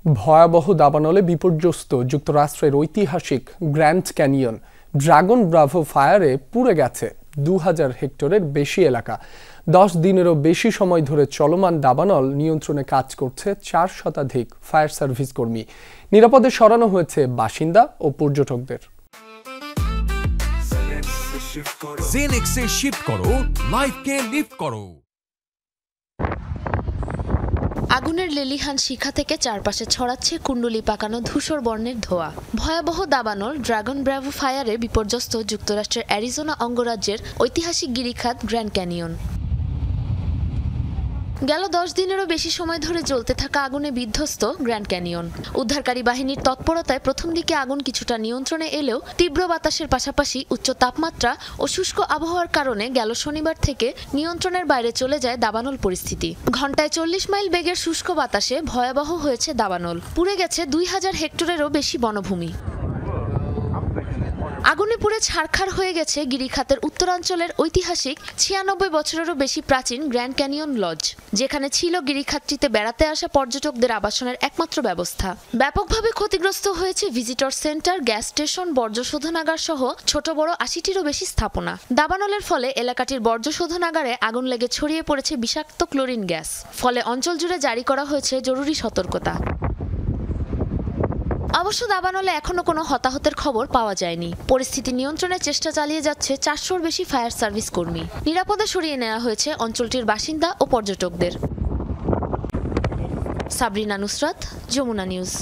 ভয়াবহ দাবানলে বিপর্যস্ত যুক্তরাষ্ট্রের ঐতিহাসিক গ্র্যান্ড ক্যানিয়ন। ড্রাগন ব্রাভো ফায়ারে পুড়ে গেছে 2000 হেক্টরের বেশি এলাকা। 10 দিনেরও বেশি সময় ধরে চলমান দাবানল নিয়ন্ত্রণে কাজ করছে 4 শতাধিক ফায়ার সার্ভিস কর্মী। নিরাপদে সরানো হয়েছে বাসিন্দা ও পর্যটকদের। জেনেক্সে শিফট করো, লাইফকে লিফট করো। আগুনের লেলিহান শিখা থেকে চারপাশে ছড়াচ্ছে কুণ্ডলি পাকানো ধূসর বর্ণের ধোঁয়া। ভয়াবহ দাবানল ড্রাগন ব্রাভো ফায়ারে বিপর্যস্ত যুক্তরাষ্ট্রের অ্যারিজোনা অঙ্গরাজ্যের ঐতিহাসিক গিরিখাত গ্র্যান্ড ক্যানিয়ন। গেল 10 দিনেরও বেশি সময় ধরে জ্বলতে থাকা আগুনে বিধ্বস্ত গ্র্যান্ড ক্যানিয়ন। উদ্ধারকারী বাহিনীর তৎপরতায় প্রথম দিকে আগুন কিছুটা নিয়ন্ত্রণে এলেও তীব্র বাতাসের পাশাপাশি উচ্চ তাপমাত্রা ও শুষ্ক আবহাওয়ার কারণে গেল শনিবার থেকে নিয়ন্ত্রণের বাইরে চলে যায় দাবানল পরিস্থিতি। ঘন্টায় 40 মাইল বেগের শুষ্ক বাতাসে ভয়াবহ হয়েছে দাবানল। পুড়ে গেছে 2000 হেক্টরেরও বেশি বনভূমি। আগুনে পুড়ে ছারখার হয়ে গেছে গিরিখাতের উত্তরাঞ্চলের ঐতিহাসিক 96 বছরেরও বেশি প্রাচীন গ্র্যান্ড ক্যানিয়ন লজ, যেখানে ছিল গিরিখাতটিতে বেড়াতে আসা পর্যটকদের আবাসনের একমাত্র ব্যবস্থা। ব্যাপকভাবে ক্ষতিগ্রস্ত হয়েছে ভিজিটর সেন্টার, গ্যাস স্টেশন, বর্জ্য শোধনাগার সহ ছোট বড় 80টিরও বেশি স্থাপনা। দাবানলের ফলে এলাকাটির বর্জ্য শোধনাগারে আগুন লেগে ছড়িয়ে পড়েছে বিষাক্ত ক্লোরিন গ্যাস। ফলে অঞ্চল জুড়ে জারি করা হয়েছে জরুরি সতর্কতা। অবশ্য দাবানলে এখনো কোনো হতাহতের খবর পাওয়া যায়নি। পরিস্থিতি নিয়ন্ত্রণের চেষ্টা চালিয়ে যাচ্ছে 400-র বেশি ফায়ার সার্ভিস কর্মী। নিরাপদে সরিয়ে নেওয়া হয়েছে অঞ্চলটির বাসিন্দা ও পর্যটকদের। সাবরিনা নুসরাত, যমুনা নিউজ।